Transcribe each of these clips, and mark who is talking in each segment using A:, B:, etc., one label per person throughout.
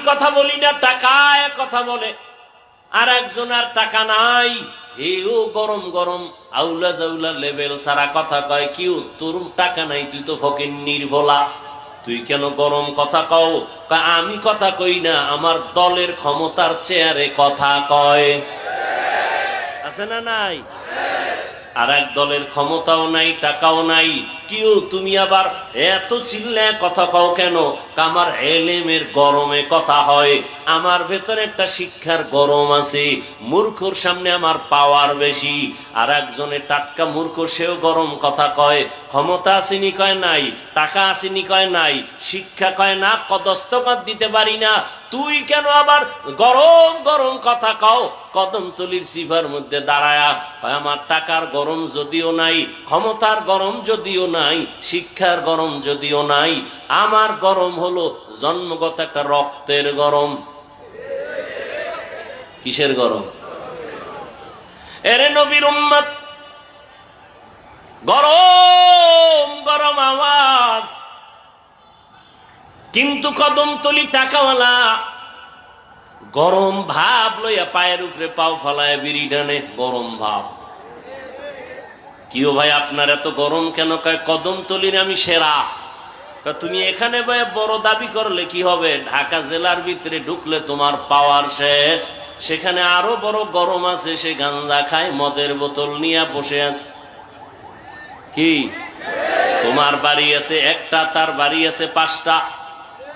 A: কথা বলি না, টাকায় কথা বলে। আর একজন আর টাকা নাই, এও গরম গরম আউলা জাউলা লেভেল সারা কথা কয়। কি তোর টাকা নাই, তুই তো ফকির নির্ভোলা, তুই কেন গরম কথা কও? আমি কথা কই না, আমার দলের ক্ষমতার চেয়ারে কথা কয়। আছে না নাই? আর এক দলের ক্ষমতাও নাই, টাকাও নাই, কিও তুমি আবার এত চিল্লায় কথা কও কেন? আমার এলেমের গরমে কথা হয়, আমার ভেতরে একটা শিক্ষার গরম আছে, মূর্খর সামনে আমার পাওয়ার বেশি। আর একজনের টাটকা মূর্খ, সেও গরম কথা কয়। ক্ষমতা আসেনি কয় নাই, টাকা আসেনি কয় নাই, শিক্ষা কয় না, দস্তখত দিতে পারি না, তুই কেন আবার গরম গরম কথা কও? কদমতলির সিফার মধ্যে দাঁড়ায়া আমার টাকার গরম যদিও নাই, ক্ষমতার গরম যদিও নাই, শিক্ষার গরম যদিও নাই, আমার গরম হলো জন্মগত একটা রক্তের গরম। কিসের গরম? এরে নবীর উম্মত, গরম গরম আওয়াজ। কিন্তু কদমতলি টাকাওয়ালা গরম ভাব লইয়া পায়ের উপরে পাও ফলায় বিড়ি টানে, গরম ভাব। কিও ভাই আপনার এত গরম কেন? কয় কদমতলির আমি সেরা। তুমি এখানে বড় দাবি করলে কি হবে? ঢাকা জেলার ভিতরে ঢুকলে তোমার পাওয়ার শেষ, সেখানে আরো বড় গরম আছে, সে গাঞ্জা খায়, মদের বোতল নিয়ে বসে আছে। কি তোমার বাড়ি আছে একটা, তার বাড়ি আছে 5টা,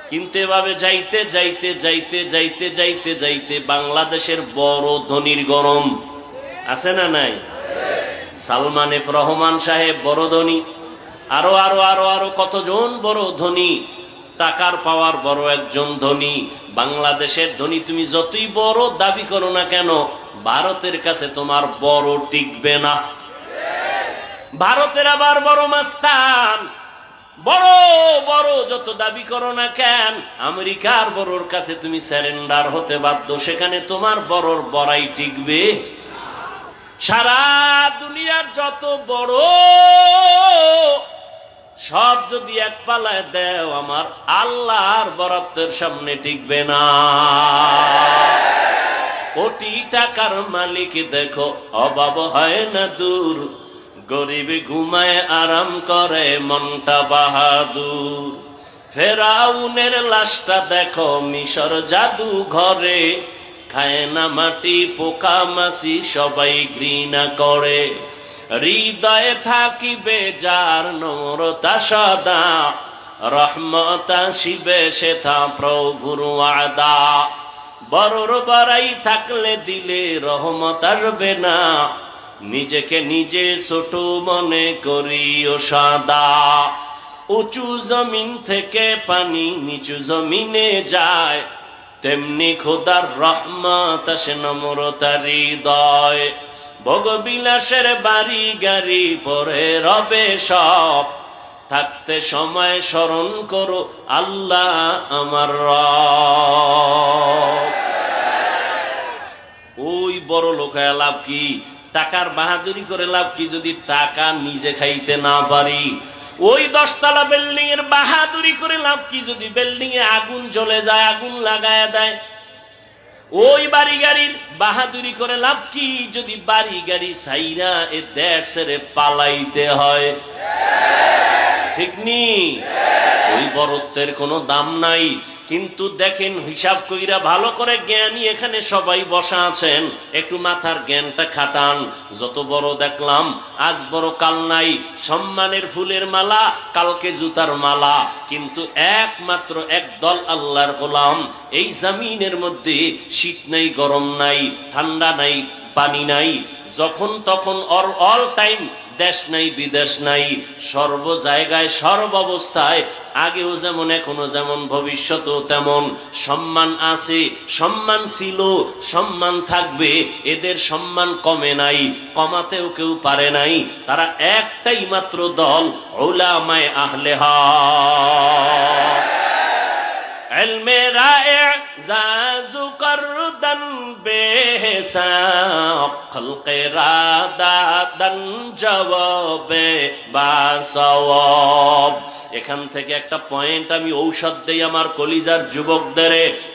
A: কিন্তু এভাবে যাইতে যাইতে যাইতে যাইতে যাইতে যাইতে বাংলাদেশের বড় ধনীর গরম আছে না নাই? সালমান এফ রহমান সাহেব বড় ধনী, আরো আরো আরো আরো কতজন বড় ধনী, টাকার পাওয়ার বড় একজন ধনী। বাংলাদেশের ধনী তুমি যতই বড় দাবি করো না কেন, ভারতের কাছে তোমার বড় টিকবে না। ভারতের আবার বড় মাস্তান, বড় বড় যত দাবি করো না কেন, আমেরিকার বড়র কাছে তুমি স্যারেন্ডার হতে বাধ্য, সেখানে তোমার বড়র বড়াই টিকবে। সারা দুনিয়ার যত বড় সব যদি এক পালায় দেও, আমার আল্লাহর বরাদ্দের সামনে টিকবে না। কোটি টাকার মালিক দেখো, অভাব হয় না দূর, গরিব ঘুমায় আরাম করে মনটা বাহাদুর। ফেরাউনের লাশটা দেখো মিশর জাদু ঘরে, খায় না মাটি পোকা মাছি সবাই ঘৃণা করে। হৃদয়ে থাকিবে যার নম্রতা সদা, রহমত আসিবে সেথা প্রভুর ওয়াদা। বড়র বড়াই থাকলে দিলে রহমত আসবে না, নিজেকে নিজে ছোট মনে করিও সাদা। উঁচু জমিন থেকে পানি নিচু জমিনে যায়, তেমনি খোদার রহমত আসে নম্রতার হৃদয়। ভোগবিলাসের বাড়ি গাড়ি পরে রবে সব, থাকতে সময় স্মরণ করো আল্লাহ আমার রব। ওই বড় লোক লাভ কি? টাকার বাহাদুরি করে লাভ কি যদি টাকা নিজে খাইতে না পারি? ওই 10 তলা বিল্ডিং এর বাহাদুরি করে লাভ কি যদি বিল্ডিং এ আগুন জ্বলে যায়, আগুন লাগায় দেয়? ওই বাড়ি গাড়ির বাহাদুরি করে লাভ কি যদি বাড়ি গাড়ি সাইরা এ দেশ ছেড়ে পালাইতে হয়? ঠিক নি? ওই বড়ত্বের কোনো দাম নাই। কিন্তু দেখেন, হিসাব কইরা ভালো করে, জ্ঞানী এখানে সবাই বসা আছেন, একটু মাথার জ্ঞানটা খাটান। যত বড় দেখলাম আজ বড় কাল নাই, সম্মানের ফুলের মালা কালকে জুতার মালা, কিন্তু একমাত্র একদল আল্লাহর গোলাম। এই জমিনের মধ্যে শীত নাই, গরম নাই, ঠান্ডা নাই, পানি নাই, যখন তখন অল টাইম, দেশ নাই বিদেশ নাই, সর্ব জায়গায় সর্ব অবস্থায়, আগেও যেমন এখনো যেমন ভবিষ্যতেও তেমন সম্মান আছে, সম্মান ছিল, সম্মান থাকবে। এদের সম্মান কমে নাই, কমাতেও কেউ পারে নাই। তারা একটাই মাত্র দল, উলামায়ে আহলে হক। ইলমে রায়ে জাজু করদান বে সাক খলকেরা দাদান জবাবে বা সওয়াব। এখান থেকে একটা পয়েন্ট আমি ঔষধ দেই আমার কলিজার যুবকদের।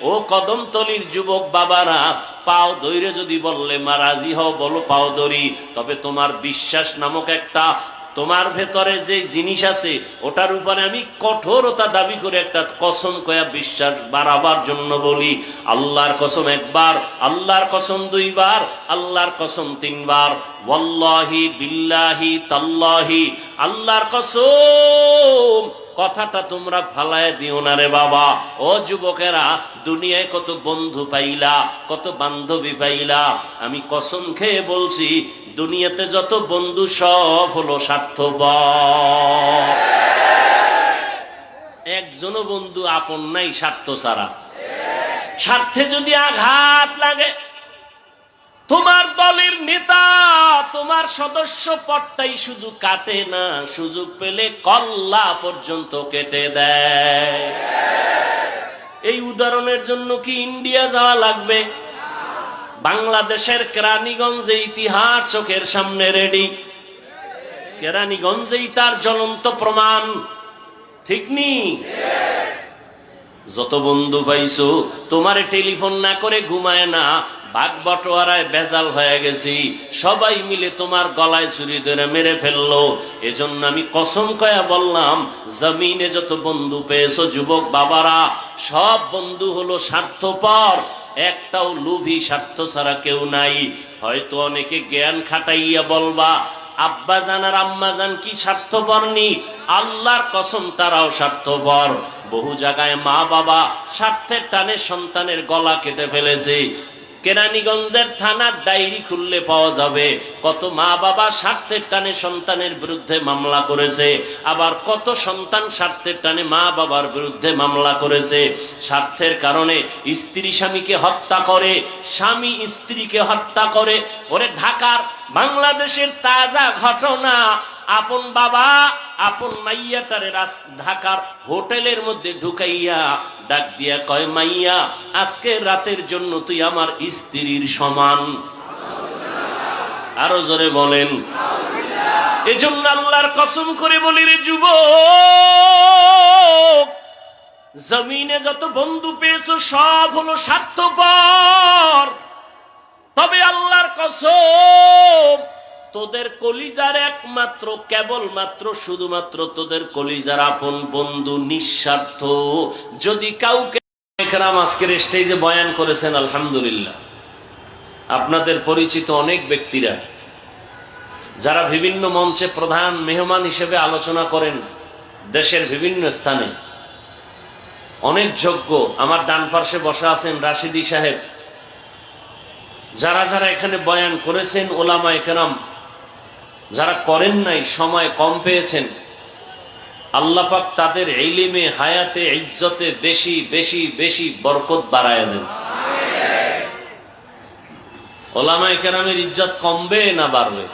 A: ও কদমতলির যুবক বাবারা, পাও ধরে যদি বললে মা রাজি হও, বলো পাও ধরি। তবে তোমার বিশ্বাস নামক একটা তোমার ভেতরে যে জিনিস আছে ওটার উপরে আমি কঠোরতা দাবি করে একটা কসম কয়া বিশ্বাস বাড়াবার জন্য বলি। আল্লাহর কসম একবার, আল্লাহর কসম দুইবার, আল্লাহর কসম তিনবার। ওয়াল্লাহি বিল্লাহি তাল্লাহি, আল্লাহর কসম। কথাটা তোমরা ফালায় দিও না রে বাবা। ও যুবকেরা, দুনিয়ায় কত বন্ধু পাইলা, কত বান্ধবী পাইলা, আমি কসম খেয়ে বলছি দুনিয়াতে যত বন্ধু সব হলো স্বার্থপর। একজনও বন্ধু আপন নাই স্বার্থ ছাড়া। স্বার্থে যদি আঘাত লাগে, তোমার দলের নেতা তোমার সদস্য পদটাই শুধু কাটে না, সুযোগ পেলে কল্লা পর্যন্ত কেটে দেয়। এই উদাহরণের জন্য কি ইন্ডিয়া যাওয়া লাগবে? বাংলাদেশের কেরানীগঞ্জে ইতিহাস চোখের সামনে রেডি। কেরানীগঞ্জেই তার জ্বলন্ত প্রমাণ, ঠিক নি? যত বন্ধু পাইছো, তোমারে টেলিফোন না করে ঘুমায় না, ভাগ বটোয়ারায় বেজাল হয়ে গেছি, সবাই মিলে তোমার গলায় ছুরি ধরে মেরে ফেললো। এজন্য আমি কসম কয়া বললাম, জমিনে যত বন্ধু পেয়েছো যুবক বাবারা, সব বন্ধু হলো স্বার্থপর, একটাও লোভী স্বার্থ ছাড়া কেউ নাই। হয়তো অনেকে জ্ঞান খাটাইয়া বলবা আব্বাজান আর আম্মাজান কি স্বার্থপর নি? আল্লাহর কসম তারাও স্বার্থপর। বহু জায়গায় মা বাবা স্বার্থের টানে সন্তানের গলা কেটে ফেলেছে। কেরানীগঞ্জের থানার ডায়েরি খুললে পাওয়া যাবে কত মা বাবা স্বার্থের টানে সন্তানের বিরুদ্ধে মামলা করেছে, আবার কত সন্তান স্বার্থের টানে মা বাবার বিরুদ্ধে মামলা করেছে। স্বার্থের কারণে স্ত্রী স্বামীকে হত্যা করে, স্বামী স্ত্রীকে হত্যা করে। ওরে ঢাকার বাংলাদেশের তাজা ঘটনা, আপন বাবা আপন মাইয়াটারে ঢাকার হোটেলের মধ্যে ঢুকাইয়া ডাক দিয়া কয়, মাইয়া আজকে রাতের জন্য তুই আমার স্ত্রীর সমান। আরো জোরে বলেন। এজন্য আল্লাহর কসম করে বলি রে যুবক, জমিনে যত বন্ধু পেয়েছো সব হলো স্বার্থপর। তবে আল্লাহর কসম, তোদের কলিজার একমাত্র কেবলমাত্র শুধুমাত্র তোদের কলিজার আপন বন্ধু নিঃস্বার্থ। যদি কাউকে আজকের স্টেজে বয়ান করেছেন, আলহামদুলিল্লাহ, আপনাদের পরিচিত অনেক ব্যক্তিরা যারা বিভিন্ন মঞ্চে প্রধান মেহমান হিসেবে আলোচনা করেন দেশের বিভিন্ন স্থানে, অনেক যোগ্য। আমার ডান পার্শ্বে বসা আছেন রাশিদি সাহেব। যারা যারা এখানে বয়ান করেছেন ওলামায়ে কেরাম, যারা করেন নাই সময় কম পেয়েছেন, আল্লাহ পাক তাদের ইলমে হায়াতে ইজ্জতে বেশি বেশি বেশি বরকত বাড়ায় দেন। ওলামায়ে কেরামের ইজ্জত কমবে না বাড়বে?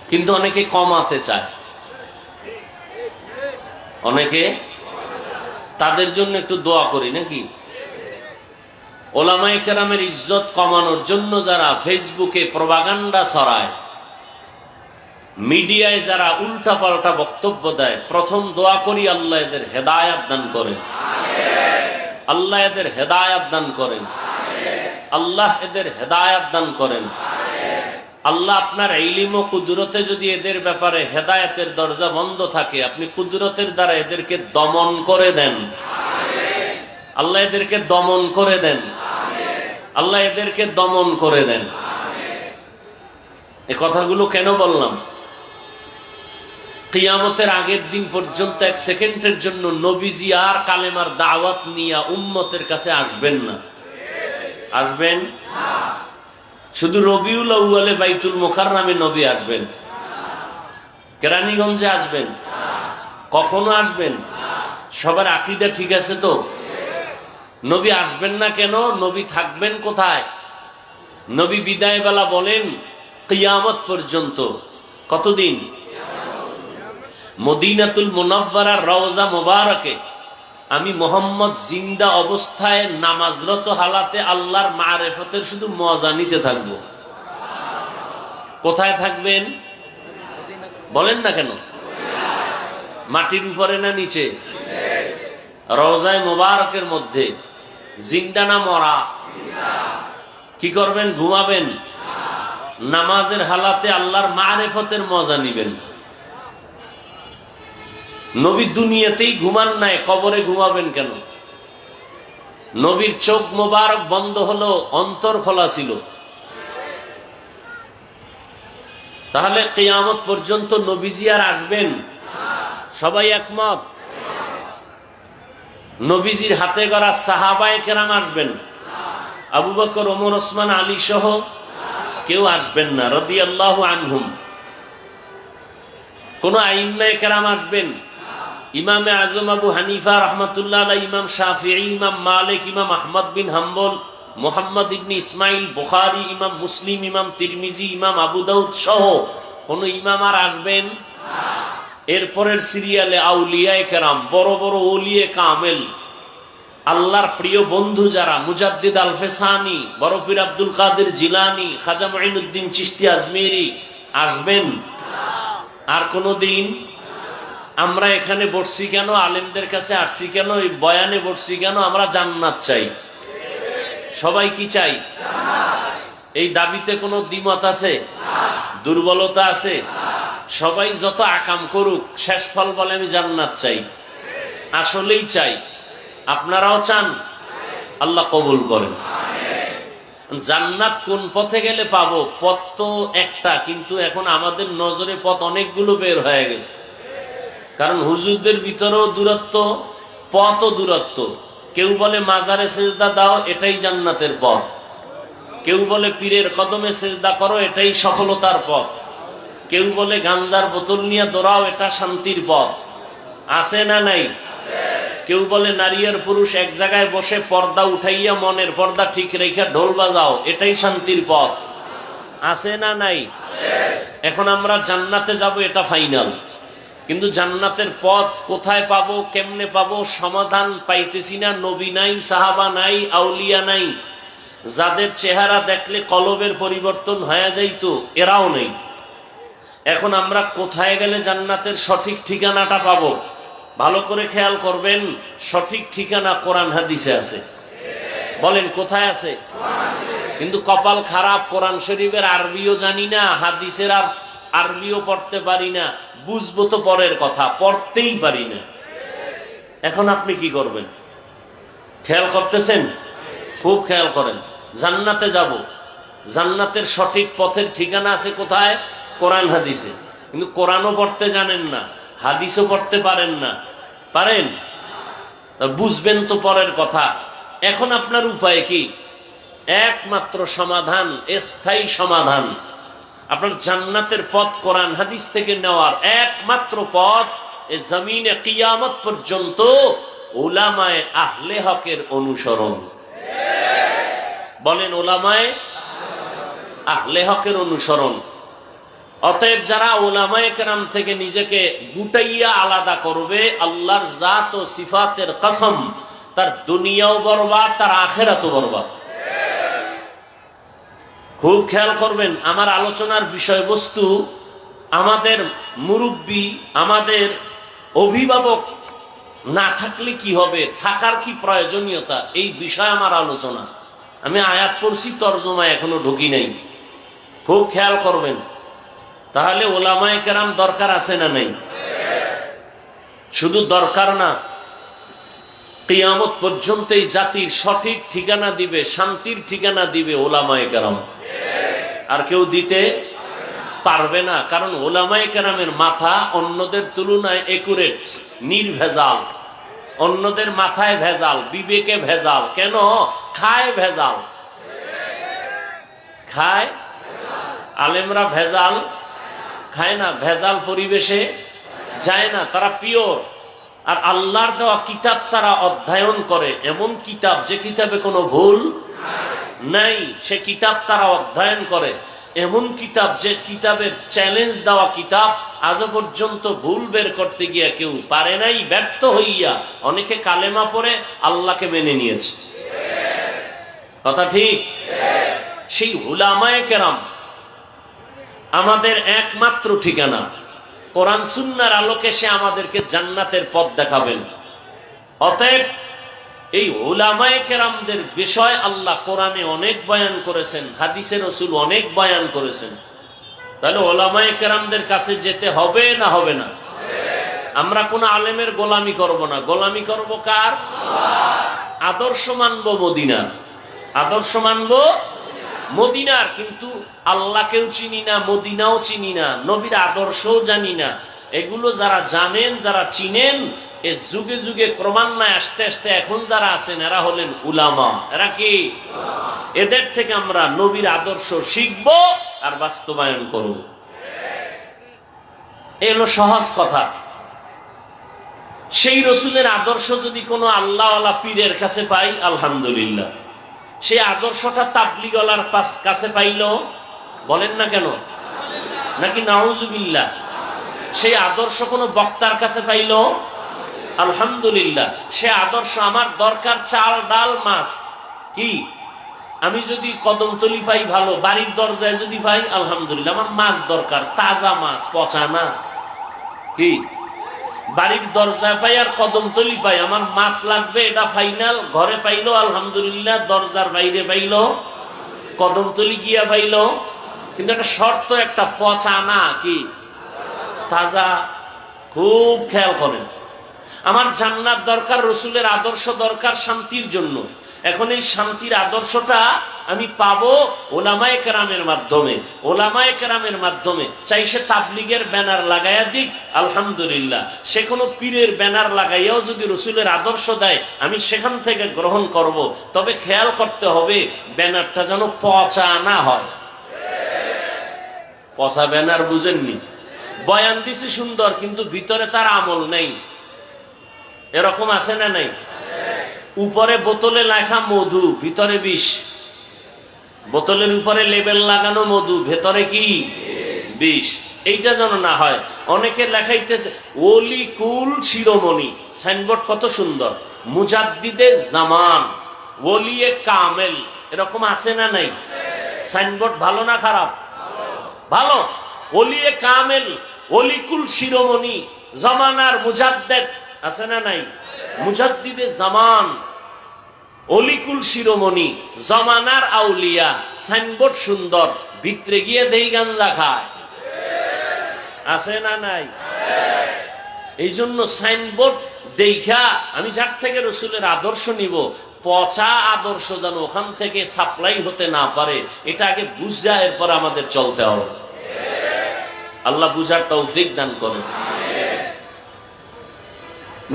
A: কিন্তু অনেকে কমাতে চায়, অনেকে, তাদের জন্য একটু দোয়া করি নাকি? ওলামায়ে কেরামের ইজ্জত কমানোর জন্য যারা ফেসবুকে প্রপাগান্ডা ছড়ায়, মিডিয়ায় যারা উল্টা পাল্টা বক্তব্য দেয়, প্রথম দোয়া করি আল্লাহ এদের হেদায়াত দান করেন, আল্লাহ এদের হেদায়াত দান করেন, আল্লাহ এদের হেদায়াত দান করেন। আল্লাহ আপনার ইলম ও কুদরতে যদি এদের ব্যাপারে হেদায়েতের দরজা বন্ধ থাকে, আপনি কুদরতের দ্বারা এদেরকে দমন করে দেন। আল্লাহ এদেরকে দমন করে দেন, আল্লাহ এদেরকে দমন করে দেন। এই কথাগুলো কেন বললাম? কিয়ামতের আগের দিন পর্যন্ত এক সেকেন্ডের জন্য নবীজি আর কালেমার দাওয়াত নিয়ে উম্মতের কাছে আসবেন না। আসবেন না। শুধু রবিউল আউয়ালে বাইতুল মুকাররমে নবী আসবেন, কেরানীগঞ্জে আসবেন, কখনো আসবেন? সবার আকীদা ঠিক আছে তো? নবী আসবেন না কেন? নবী থাকবেন কোথায়? নবী বিদায় বেলা বলেন কিয়ামত পর্যন্ত। কতদিন? মদিনাতুল মুনাওয়ারার রওজা মুবারকে আমি মোহাম্মদ জিন্দা অবস্থায় নামাজরত হালাতে আল্লাহর মারেফতের শুধু মজা নিতে থাকবো। কোথায় থাকবেন বলেন না কেন? মাটির উপরে না নিচে? রওজায়ে মোবারকের মধ্যে। জিন্দা না মরা? কি করবেন? ঘুমাবেন? নামাজের হালাতে আল্লাহর মারেফতের মজা নিবেন। নবী দুনিয়াতেই ঘুমান নাই, কবরে ঘুমাবেন কেন? নবীর চোখ মোবারক বন্ধ হলো, অন্তর খোলা ছিল। তাহলে কিয়ামত পর্যন্ত নবীজি আর আসবেন? সবাই একমত? নবীজির হাতে গড়া সাহাবায়ে কেরাম আসবেন? আবু বকর, ওমর, ওসমান, আলী সহ কেউ আসবেন না রাদিয়াল্লাহু আনহুম। কোন আইম্মায়ে কেরাম আসবেন? ইমামে আজম আবু হানিফা রাহমাতুল্লাহ আলাইহি, ইমাম শাফিঈ, ইমাম মালিক, ইমাম আহমদ বিন হাম্বল, মুহাম্মদ ইবনে ইসমাইল বুখারী, ইমাম মুসলিম, ইমাম তিরমিজি, ইমাম আবু দাউদ সহ কোন ইমাম আর আসবেন? এরপরের সিরিয়ালে আউলিয়ায়ে কেরাম, বড় বড় ওলিয়ে কামেল, আল্লাহর প্রিয় বন্ধু যারা, মুজাদ্দিদ আল ফেসানি, বড় পীর আব্দুল কাদের জিলানী, খাজা মুঈনুদ্দিন চিশতি আজমিরি আসবেন? আর কোনদিন? আমরা এখানে বসছি কেন? আলেমদের কাছে আসছি কেন? এই বয়ানে বসছি কেন? আমরা জান্নাত চাই। সবাই কি চাই? এই দাবিতে কোনো দ্বিমত আছে? দুর্বলতা আছে? সবাই যত আকাম করুক, শেষ ফল বলে আমি জান্নাত চাই। আসলেই চাই। আপনারাও চান? আল্লাহ কবুল করেন। জান্নাত কোন পথে গেলে পাবো? পথ তো একটা, কিন্তু এখন আমাদের নজরে পথ অনেকগুলো বের হয়ে গেছে। কারণ হুজুরদের ভিতরেও দূরত্ব, পথও দূরত্ব। কেউ বলে মাজারে সেজদা দাও, এটাই জান্নাতের পথ। কেউ বলে পীরের কদমে সেজদা করো, এটাই সফলতার পথ। কেউ বলে গাঞ্জার বোতল নিয়ে দৌড়াও, এটা শান্তির পথ। আছে না নাই? কেউ বলে নারী আর পুরুষ এক জায়গায় বসে পর্দা উঠাইয়া মনের পর্দা ঠিক রেখে ঢোল বাজাও, এটাই শান্তির পথ। আছে না নাই? এখন আমরা জান্নাতে যাব, এটা ফাইনাল। কিন্তু জান্নাতের পথ কোথায় পাবো, কেমনে পাবো, সমাধান পাইতেছি না। নবী নাই, সাহাবা নাই, আউলিয়া নাই, যাদের চেহারা দেখলে কলবের পরিবর্তন হয়ে যাইতো, এরাও নেই। এখন আমরা কোথায় গেলে জান্নাতের সঠিক ঠিকানাটা পাবো? ভালো করে খেয়াল করবেন, সঠিক ঠিকানা কোরআন হাদিসে আছে। বলেন কোথায় আছে? কিন্তু কপাল খারাপ, কোরআন শরীফের আরবিও জানি না, হাদিসের আর আরবিও পড়তে পারি না। বুঝবো তো পরের কথা, পড়তেই পারি না। এখন আপনি কি করবেন? খেয়াল করতেছেন? খুব খেয়াল করেন। জান্নাতে যাব, জান্নাতের সঠিক পথের ঠিকানা আছে কোথায়? কোরআন হাদিসে। কিন্তু কোরআনও পড়তে জানেন না, হাদিসও পড়তে পারেন না। পারেন? বুঝবেন তো পরের কথা। এখন আপনার উপায় কি? একমাত্র সমাধান, স্থায়ী সমাধান, আপনার জান্নাতের পথ কোরআন হাদিস থেকে নেওয়ার একমাত্র পথ, এ জমিনে কিয়ামত পর্যন্ত উলামায়ে আহলে হকের অনুসরণ। বলেন উলামায়ে আহলে হকের অনুসরণ। অতএব যারা উলামায়ে কেরাম থেকে নিজেকে গুটাইয়া আলাদা করবে, আল্লাহর জাত ও সিফাতের কসম, তার দুনিয়াও বরবাদ, তার আখিরাতও বরবাদ। খুব খেয়াল করবেন। আমার আলোচনার বিষয়বস্তু আমাদের মুরব্বী, আমাদের অভিভাবক না থাকলে কি হবে, থাকার কি প্রয়োজনীয়তা, এই বিষয়ে আমার আলোচনা। আমি আয়াত পড়ছি, তরজমা এখনো ঢুকি নাই। খুব খেয়াল করবেন। তাহলে ওলামায়ে কেরাম দরকার আছে না নাই? শুধু দরকার না, কিয়ামত পর্যন্ত এই জাতির সঠিক ঠিকানা দিবে, শান্তির ঠিকানা দিবে ওলামায়ে কেরাম। আর কেউ দিতে পারবে না। কারণ ওলামায়ে কেরামের মাথা অন্যদের তুলনায় একুরেট, নির্ভেজাল। অন্যদের মাথায় ভেজাল, বিবেকে ভেজাল। কেন? খায় ভেজাল, খায়। আলেমরা ভেজাল খায় না, ভেজাল পরিবেশে যায় না, তারা পিওর। আর আল্লাহর দেওয়া কিতাব তারা অধ্যয়ন করে, এমন কিতাব যে কিতাবে কোনো ভুল নাই, সে কিতাব তারা অধ্যয়ন করে। এমন কিতাব যে কিতাবের চ্যালেঞ্জ দেওয়া কিতাব, আজও পর্যন্ত ভুল বের করতে গিয়া কেউ পারে নাই, ব্যর্থ হইয়া অনেকে কালেমা পড়ে আল্লাহকে মেনে নিয়েছে। কথা ঠিক? সেই উলামায়ে কেরাম আমাদের একমাত্র ঠিকানা। কোরআন সুন্নাহর আলোকে সে আমাদেরকে জান্নাতের পথ দেখাবেন। অতএব এই উলামায়ে কেরামদের বিষয় আল্লাহ কোরআনে অনেক বয়ান করেছেন, হাদিসে রাসূল অনেক বয়ান করেছেন। তাহলে উলামায়ে কেরামদের কাছে যেতে হবে না হবে না? আমরা কোন আলেমের গোলামি করব না। গোলামি করব কার? আদর্শ মানব মদিনার। আদর্শ মানব মদিনার, কিন্তু আল্লাহকেও চিনি না, মদিনাও চিনি না, নবীর আদর্শও জানি না। এগুলো যারা জানেন, যারা চিনেন, এ যুগে যুগে ক্রমান্বয়ে আস্তে আস্তে এখন যারা আছেন এরা হলেন উলামা। এরা কি? এদের থেকে আমরা নবীর আদর্শ শিখব আর বাস্তবায়ন করব। এই হলো সহজ কথা। সেই রসুলের আদর্শ যদি কোনো আল্লাহওয়ালা পীরের কাছে পাই, আলহামদুলিল্লাহ। সেই আদর্শটা তাবলীগওয়ালার কাছে পাইল, বলেন না কেন? নাকি নাউজুবিল্লাহ? সেই আদর্শ কোনো বক্তার কাছে পাইল, আলহামদুলিল্লাহ। সে আদর্শ আমার দরকার চাল ডাল মাছ, কি আমি যদি কদমতলি পাই ভালো, বাড়ির দরজায় যদি পাই আলহামদুলিল্লাহ। আমার মাছ দরকার, তাজা মাছ, পচা না। কি বাড়ির দরজায় পাই আর কদমতলি পাই, আমার মাছ লাগবে, এটা ফাইনাল। ঘরে পাইলো আলহামদুলিল্লাহ, দরজার বাইরে পাইলো, কদমতলি গিয়া পাইলো, কিন্তু একটা শর্ত, একটা পচা না, কি তাজা। খুব খেয়াল করেন। আমার জান্নাত দরকার, রসুলের আদর্শ দরকার শান্তির জন্য। এখন এই শান্তির আদর্শটা আমি পাবো ওলামায়ে কেরামের মাধ্যমে। ওলামায়ে কেরামের মাধ্যমে চাই সে তাবলীগের ব্যানার লাগাইয়া দিক, আলহামদুলিল্লাহ। সে কোনো পীরের ব্যানার লাগাইয়াও যদি রসুলের আদর্শ দেয়, আমি সেখান থেকে গ্রহণ করব। তবে খেয়াল করতে হবে ব্যানারটা যেন পচা না হয়। পচা ব্যানার বুঝেননি? বয়ান দিছে সুন্দর, কিন্তু ভিতরে তার আমল নেই। এরকম আছে না নাই? উপরে বোতলে লেখা মধু, ভিতরে বিষ। বোতলের উপরে লেবেল লাগানো মধু, ভেতরে কি বিষ। এইটা যেন না হয়। অনেকে লেখাইতেছে ওলি কুল শিরোমণি, সাইনবোর্ড কত সুন্দর, মুজাদ্দিদে জামান, ওলিয়ে কামেল, এরকম আছে না নাই? সাইনবোর্ড ভালো না খারাপ? ভালো। ওলিয়ে কামেল, অলিকুল শিরোমণি, জামানার মুজাদ্দেদ, আছে না নাই? মুজাদ্দিদে জামান, অলিকুল শিরোমণি, জামানার আউলিয়া। সাইনবোর্ড সুন্দর, ভিতরে গিয়ে দেই গাঞ্জা খায়, আছে না নাই? এই জন্য সাইনবোর্ড দেখা আমি যার থেকে রসুলের আদর্শ নিব, পচা আদর্শ যেন ওখান থেকে সাপ্লাই হতে না পারে, এটা আগে বুঝা, এরপর আমাদের চলতে হবে। আল্লাহ বুঝার তৌফিক দান করেন।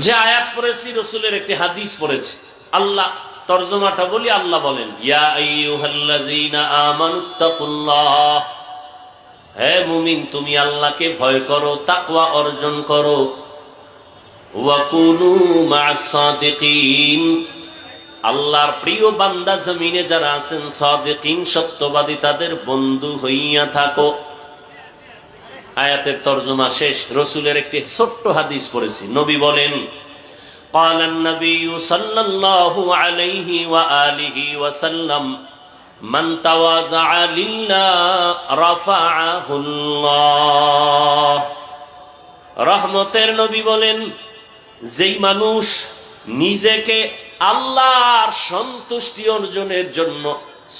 A: যে আয়াত পড়েছি রসুলের একটি হাদিস পড়েছি, আল্লাহ তরজমাটা বলি। আল্লাহ বলেন, ইয়া আইয়ুহাল্লাযীনা আমানুত্তাকুল্লাহ, হে মুমিন তুমি আল্লাহকে ভয় করো, তাকওয়া অর্জন করো। ওয়া কুনু মা'আস সাদিকিন, আল্লাহর প্রিয় বান্দা জমিনে যারা আছেন সাদিকিন, সত্যবাদী, তাদের বন্ধু হইয়া থাকো। আয়াতের তরজমা শেষ। রসুলের একটি ছোট্ট হাদিস পড়েছি। নবী বলেন, قال النبي صلى الله عليه وآله وسلم من تواضع لله رفعه الله। রহমতের নবী বলেন, যেই মানুষ নিজেকে আল্লাহর সন্তুষ্টি অর্জনের জন্য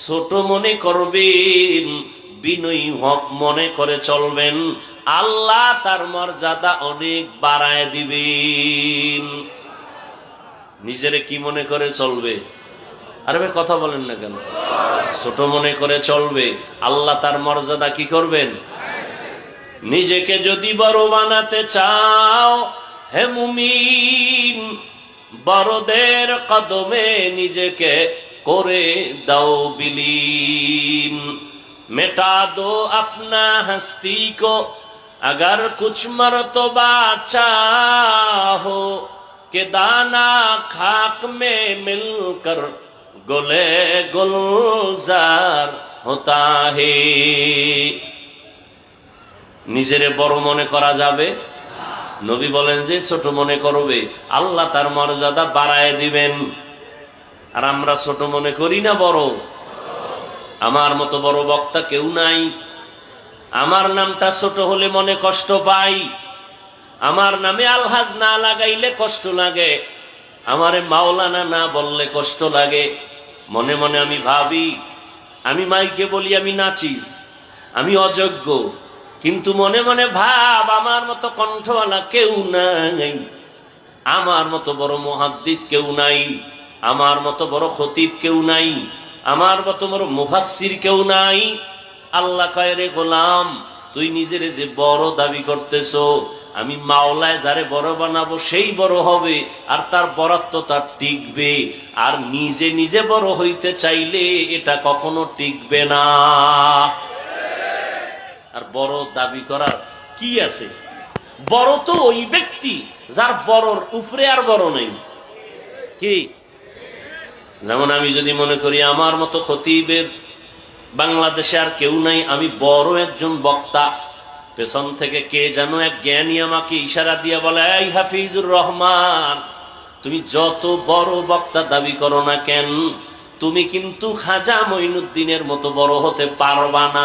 A: ছোট মনে করবেন, বিনয়ী মনে করে চলবেন, আল্লাহ তার মর্যাদা অনেক বাড়ায় দিবেন। নিজেরে কি মনে করে চলবে? আরে ভাই কথা বলেন না কেন? ছোট মনে করে চলবে, আল্লাহ তার মর্যাদা কি করবেন? নিজেকে যদি বড় বানাতে চাও, হে মুমিন, বড়দের কদমে নিজেকে করে দাও বিলীন। मिटा दो अपना हस्ती को अगर कुछ मर्तबा चाहो, के दाना खाक में मिलकर गुले गुलजार होता है। নিজেরে বড় মনে করা যাবে? নবী বলেন যে ছোট মনে করবে আল্লাহ তার মর্যাদা বাড়ায় দিবেন। আর আমরা ছোট মনে করি না বড়? আমার মতো বড় বক্তা কেউ নাই। আমার নামটা ছোট হলে মনে কষ্ট পাই, আমার নামে আলহাজ না লাগাইলে কষ্ট লাগে, আমারে মাওলানা না বললে কষ্ট লাগে। মনে মনে আমি ভাবি, আমি মাইকে বলি আমি নাচিস, আমি অযোগ্য, কিন্তু মনে মনে ভাব আমার মতো কণ্ঠওয়ালা কেউ নাই, আমার মতো বড় মুহাদ্দিস কেউ নাই, আমার মতো বড় খতিব কেউ নাই, আমার মতো বড় মুফাসসির কেউ নাই। আল্লাহ কয়, রে গোলাম, তুই নিজের যে বড় দাবি করতেছো, আমি মাওলায় যারে বড় বানাবো সেই বড় হবে, আর তার বড়ত্ব তার টিকবে। আর নিজে নিজে বড় হইতে চাইলে এটা কখনো টিকবে না। আর বড় দাবি করার কি আছে? বড় তো ওই ব্যক্তি যার বড়র উপরে আর বড় নেই। কি? যেমন আমি যদি মনে করি আমার মতো খতিবের বাংলাদেশে আর কেউ নাই, আমি বড় একজন বক্তা, পেছন থেকে কে যেন এক জ্ঞানী আমাকে ইশারা দিয়ে বলে, এই হাফিজুর রহমান, তুমি যত বড় বক্তা দাবি করো না কেন, তুমি কিন্তু খাজা মঈনুদ্দিনের মতো বড় হতে পারবা না,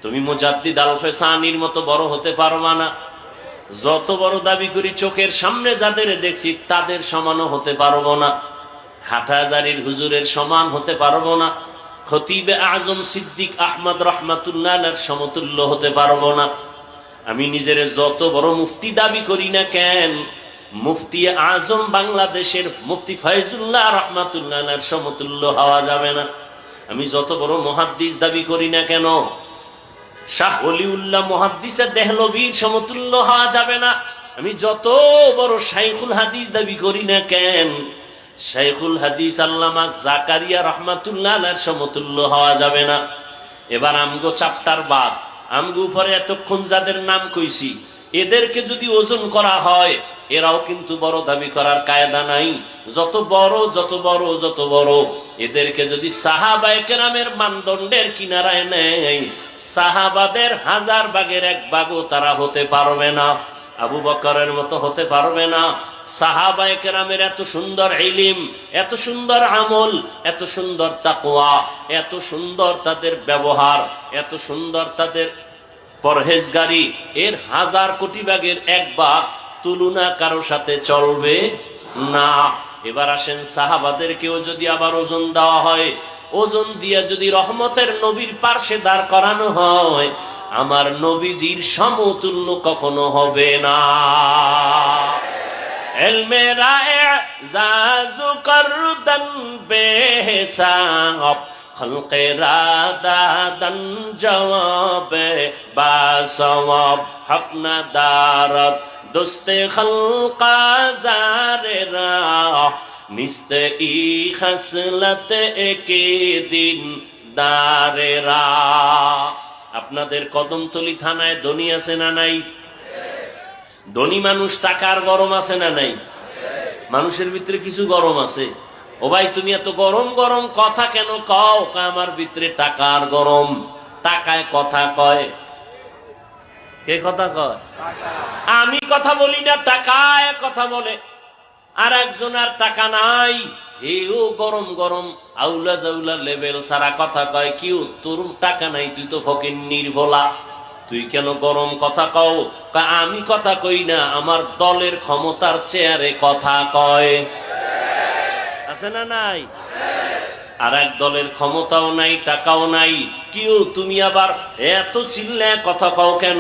A: তুমি মুজাদ্দিদ আল ফেসানির মতো বড় হতে পারবা না। যত বড় দাবি করি চোখের সামনে যাদের দেখছি তাদের সমানও হতে পারবো না, হাটহাজারীর হুজুরের সমান হতে পারবো না, খতিবে আজম সিদ্দিক আহমদ রহমাতুল্লাহর সমতুল্য হতে পারবো না। আমি নিজের যত বড় মুফতি দাবি করি না কেন, মুফতি আজম বাংলাদেশের মুফতি ফয়জুল্লাহ রহমাতুল্লাহর সমতুল্য হওয়া যাবে না। আমি যত বড় মুহাদ্দিস দাবি করি না কেন, শাহ ওলিউল্লাহ মুহাদ্দিস দেহলভীর সমতুল্য হওয়া যাবে না। আমি যত বড় শাইখুল হাদিস দাবি করি না কেন, শাইখুল হাদিস আল্লামা জাকারিয়া রহমাতুল্লাহর সমতুল্য হওয়া যাবে না। এবার আমগো চাপ্টার বাদ, আমগো উপরে এতক্ষণ যাদের নাম কইছি, এদেরকে যদি ওজন করা হয়, এরাও কিন্তু বড় দাবি করার কায়দা নাই। যত বড় যত বড় যত বড়, এদেরকে যদি সাহাবায়ে কেরামের মানদণ্ডের কিনারায় নেয়, সাহাবাদের 1000 ভাগের 1 ভাগও তারা হতে পারবে না, আবু বকরের মতো হতে পারবে না। সাহাবায়ে কেরামের এত সুন্দর ইলম, এত সুন্দর আমল, এত সুন্দর তাকওয়া, এত সুন্দর তাদের ব্যবহার, এত সুন্দর তাদের পরহেজগারি, এর 1000 কোটি ভাগের 1 ভাগ তুলনা কারো সাথে চলবে না। এবার আসেন, সাহাবাদেরকেও যদি আবার ওজন দেওয়া হয়, ওজন দিয়ে যদি রহমতের নবীর পার্শ্বে দাঁড় করানো হয়, আমার নবীজির সমতুল্য কখনো হবে না। ইলমে রা'জাজু করদান বেহিসাব, খলকে রাদাদান জওয়াবে বাসওয়াব, হক না দারত দোস্তে খলকা জারে রাহ, নিস্তে ই খাসলত একে দিন দারে রাহ। আপনাদের কদমতলী থানায় ধনী আছে না নাই? ধনী মানুষ, টাকার গরম আছে না নাই? মানুষের ভিতরে কিছু গরম আছে। ও ভাই, তুমি এত গরম গরম কথা কেন কও? আমার ভিতরে টাকার গরম। টাকায় কথা কয়। কে কথা কয়? আমি কথা বলি না, টাকায় কথা বলে। আর একজন আর টাকা নাই, এও গরম গরম আউলা জাউলা লেভেল সারা কথা কয়। কি তোর টাকা নাই, তুই তো ফকিন্নির ভোলা, তুই কেন গরম কথা কও? আমি কথা কই না, আমার দলের ক্ষমতার চেয়ারে কথা কয়। আছে না নাই? আর এক দলের ক্ষমতাও নাই, টাকাও নাই, কিও তুমি আবার এত চিল্লায় কথা কও কেন?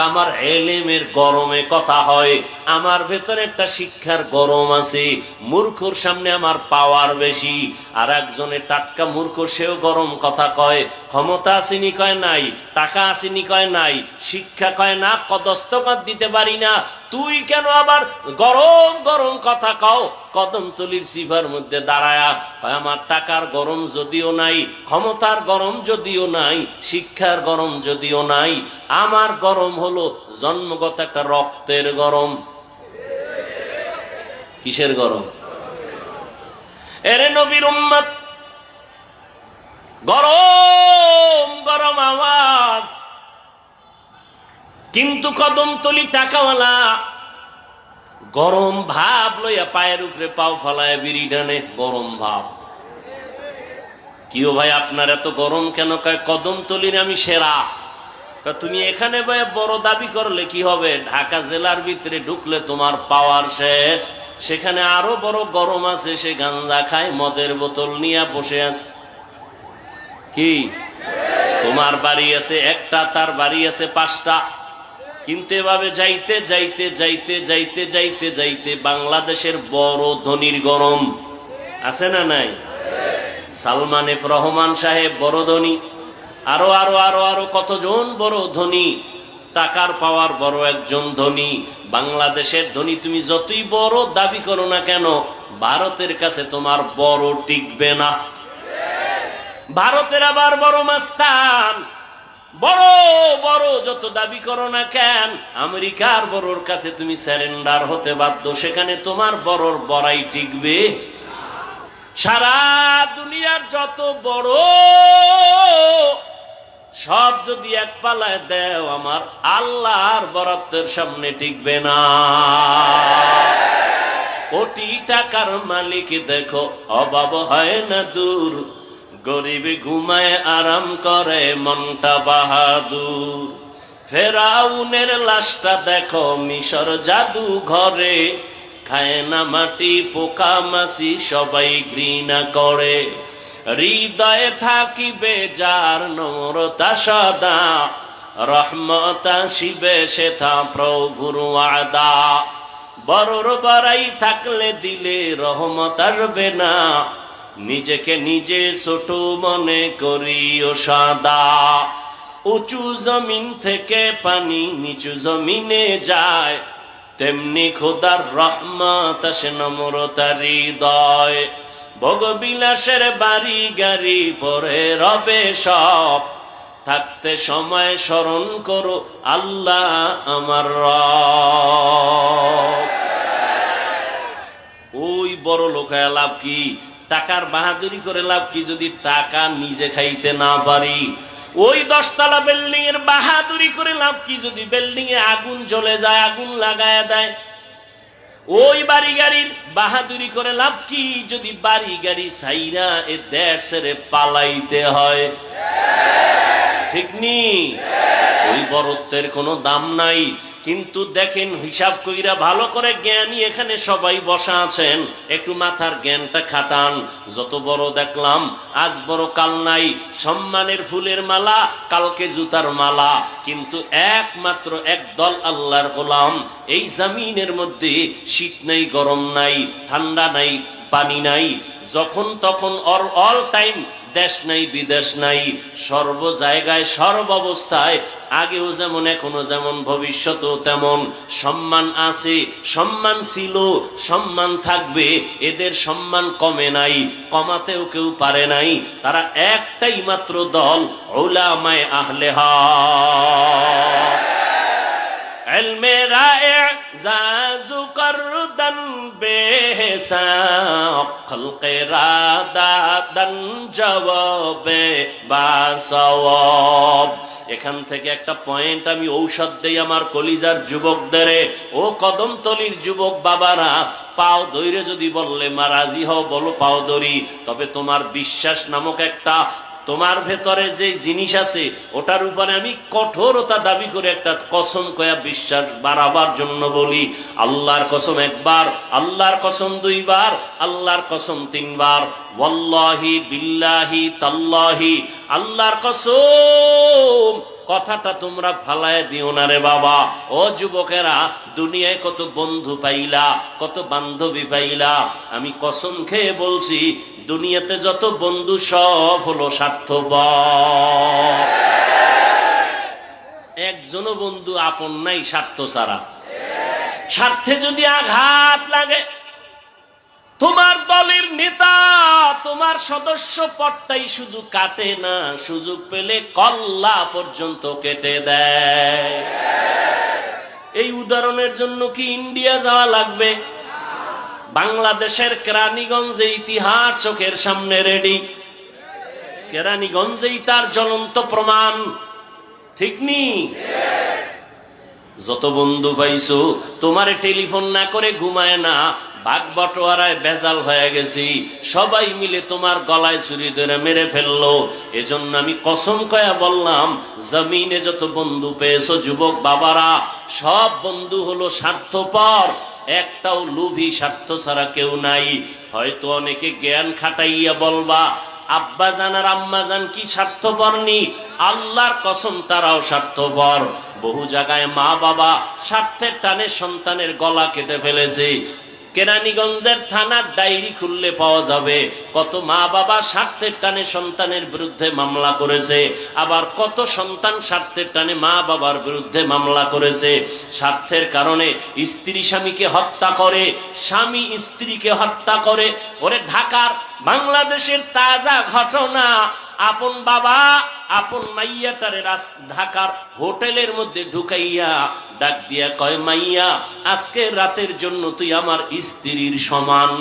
A: আমার এলেমের গরমে কথা হয়, আমার ভেতরে একটা শিক্ষার গরম আছে। মূর্খর সামনে আমার পাওয়ার বেশি। আর একজনের টাটকা মূর্খ, সেও গরম কথা কয়। ক্ষমতা আসেনি কয় নাই, টাকা আসেনি কয় নাই, শিক্ষা কয় না, কদস্তকত দিতে পারি না। তুই কেন আবার গরম গরম কথা কও? কদমতলীর সিফার মধ্যে দাঁড়ায়া আমার টাকার গরম যদিও নাই, ক্ষমতার গরম যদিও নাই, শিক্ষার গরম যদিও নাই, আমার গরম হলো জন্মগত একটা রক্তের গরম। কিসের গরম? এরে নবীর উম্মত, গরম গরম আওয়াজ। কিন্তু কদমতলি টাকাওয়ালা গরম ভাব লইয়া পায়ের উপরে পাও ফালায় বিড়ি টানে, গরম ভাব। কিও ভাই আপনার এত গরম কেন? কয় কদমতলির আমি সেরা। তুমি এখানে বড় দাবি করলে কি হবে? ঢাকা জেলার ভিতরে ঢুকলে তোমার পাওয়ার শেষ। সেখানে আরো বড় গরম আছে, সে গাঞ্জা খায়, মদের বোতল নিয়ে বসে আছে। কি তোমার বাড়ি আছে একটা, তার বাড়ি আছে 5টা। কিন্তু এভাবে যাইতে যাইতে যাইতে যাইতে যাইতে যাইতে বাংলাদেশের বড় ধনীর গরম আছে না নাই? সালমান এফ রহমান সাহেব বড় ধনী, আরো আরো আরো আরো কতজন বড় ধনী, টাকার পাওয়ার বড় একজন ধনী। বাংলাদেশের ধনী তুমি যতই বড় দাবি করো না কেন, ভারতের কাছে তোমার বড় টিকবে না। ভারতের আবার বড় মাস্তান, বড় বড় যত দাবি করো না কেন, আমেরিকার বড়র কাছে তুমি স্যারেন্ডার হতে বাধ্য। সেখানে তোমার বড়র বড়াই টিকবে। সারা দুনিয়ার যত বড় সব যদি এক পালায় দেও, আমার আল্লাহর বরাদ্দের সামনে টিকবে না। কোটি টাকার মালিক দেখো অভাব হয় না দূর, গরিব ঘুমায় আরাম করে মনটা বাহাদুর। ফেরাউনের লাশটা দেখো মিশর জাদু ঘরে, খায় না মাটি পোকা মাছি সবাই ঘৃণা করে। হৃদয়ে থাকিবে যার নম্রতা সদা, রহমত আসিবে সেথা প্রভুর ওয়াদা। বড়র বড়াই থাকলে দিলে রহমত আসবে না, নিজেকে নিজে ছোট মনে করিও সাদা। উঁচু জমিন থেকে পানি নিচু জমিনে যায়, তেমনি খোদার রহমত আসে নম্রতার হৃদয়। ভোগবিলাসের বাড়ি গাড়ি পরে রবে সব, থাকতে সময় স্মরণ করো আল্লাহ আমার রব। ওই বড় লোক লাভ কি? টাকার বাহাদুরি করে লাভ কি যদি টাকা নিজে খাইতে না পারি? ওই 10 তলা বিল্ডিং এর বাহাদুরি করে লাভ কি যদি বিল্ডিং এ আগুন জ্বলে যায়, আগুন লাগায় দেয়? ওই বাড়ি গাড়ির বাহাদুরি করে লাভ কি যদি বাড়ি গাড়ি সাইরা এ দেশ ছেড়ে পালাইতে হয়? ঠিক নি? ওই বড়ত্বের কোনো দাম নাই। কিন্তু দেখেন হিসাব কইরা ভালো করে, জ্ঞানী এখানে সবাই বসা আছেন, একটু মাথার জ্ঞানটা খাটান। যত বড় দেখলাম আজ বড় কাল নাই, সম্মানের ফুলের মালা কালকে জুতার মালা। কিন্তু একমাত্র একদল আল্লাহর গোলাম। এই জমিনের মধ্যে শীত নাই, গরম নাই, ঠান্ডা নাই, পানি নাই, যখন তখন অল টাইম দেশ নাই বিদেশ নাই, সর্ব জায়গায় সর্ব অবস্থায় আগেও যেমন এখনো যেমন ভবিষ্যতেও তেমন সম্মান আছে, সম্মান ছিল, সম্মান থাকবে। এদের সম্মান কমে নাই, কমাতেও কেউ পারে নাই। তারা একটাই মাত্র দল, উলামায়ে আহলে হক। ইলমে রায়ে জাজু করদান বেহিসাব, খলকে রাদাদান জবাবে বাসওয়াব। এখান থেকে একটা পয়েন্ট আমি ঔষধ দেই আমার কলিজার যুবকদের। ও কদমতলির যুবক বাবারা, পাও ধরে যদি বললে মা রাজি হও, বলো পাও ধরি। তবে তোমার বিশ্বাস নামক একটা তোমার ভেতরে যে জিনিস আছে ওটার উপরে আমি কঠোরতা দাবি করে একটা কসম কয়া বিশ্বাস বাড়াবার জন্য বলি। আল্লাহর কসম একবার, আল্লাহর কসম 2 বার, আল্লাহর কসম 3 বার। ওয়াল্লাহি বিল্লাহি তাল্লাহি, আল্লাহর কসম। কথাটা তোমরা ফালায় দিও না রে বাবা। ও যুবকেরা, দুনিয়ায় কত বন্ধু পাইলা, কত বান্ধবী পাইলা, আমি কসম খেয়ে বলছি দুনিয়াতে যত বন্ধু সব হলো স্বার্থপর। একজনও বন্ধু আপন নাই স্বার্থ ছাড়া। স্বার্থে যদি আঘাত লাগে, তোমার দলের নেতা তোমার সদস্য পদটাই শুধু কাটে না, সুযোগ পেলে কল্লা পর্যন্ত কেটে দেয়। এই উদাহরণের জন্য কি ইন্ডিয়া যাওয়া লাগবে? বাংলাদেশের কেরানীগঞ্জে ইতিহাস চোখের সামনে রেডি। কেরানীগঞ্জেই তার জ্বলন্ত প্রমাণ। ঠিক নি? যত বন্ধু পাইছো তোমারে টেলিফোন না করে ঘুমায় না, ভাগ বটোয়ারায় বেজাল হয়ে গেছি, সবাই মিলে তোমার গলায় ছুরি ধরে মেরে ফেললো। এজন্য আমি কসম কয়া বললাম, জমিনে যত বন্ধু পেয়েছো যুবক বাবারা, সব বন্ধু হলো স্বার্থপর, একটাও লোভী স্বার্থ ছাড়া কেউ নাই। হয়তো অনেকে জ্ঞান খাটাইয়া বলবা আব্বা জান আর আম্মা জান কি স্বার্থপর নি? আল্লাহর কসম তারাও স্বার্থপর। বহু জায়গায় মা বাবা স্বার্থের টানে সন্তানের গলা কেটে ফেলেছে। কেরানীগঞ্জের থানার ডায়েরি খুললে পাওয়া যাবে কত মা বাবা স্বার্থের টানে সন্তানের বিরুদ্ধে মামলা করেছে, আবার কত সন্তান স্বার্থের টানে মা বাবার বিরুদ্ধে মামলা করেছে। স্বার্থের কারণে স্ত্রী স্বামীকে হত্যা করে, স্বামী স্ত্রীকে হত্যা করে। ওরে ঢাকার বাংলাদেশের তাজা ঘটনা, আপন বাবা আপন মাইয়াটারে ঢাকার হোটেলের মধ্যে ঢুকাইয়া ডাক দিয়া কয়, মাইয়া আজকে রাতের জন্য তুই আমার স্ত্রীর সমান।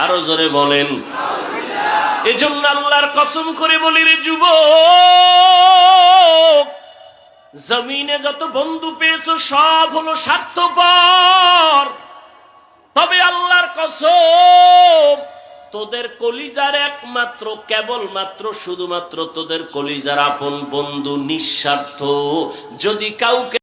A: আরো জোরে বলেন। এজন্য আল্লাহর কসম করে বলি রে যুবক, জমিনে যত বন্ধু পেয়েছো সব হলো স্বার্থপর। তবে আল্লাহর কসম, তোদের কলিজার একমাত্র কেবলমাত্র শুধুমাত্র তোদের কলিজার আপন বন্ধু নিঃস্বার্থ। যদি কাউকে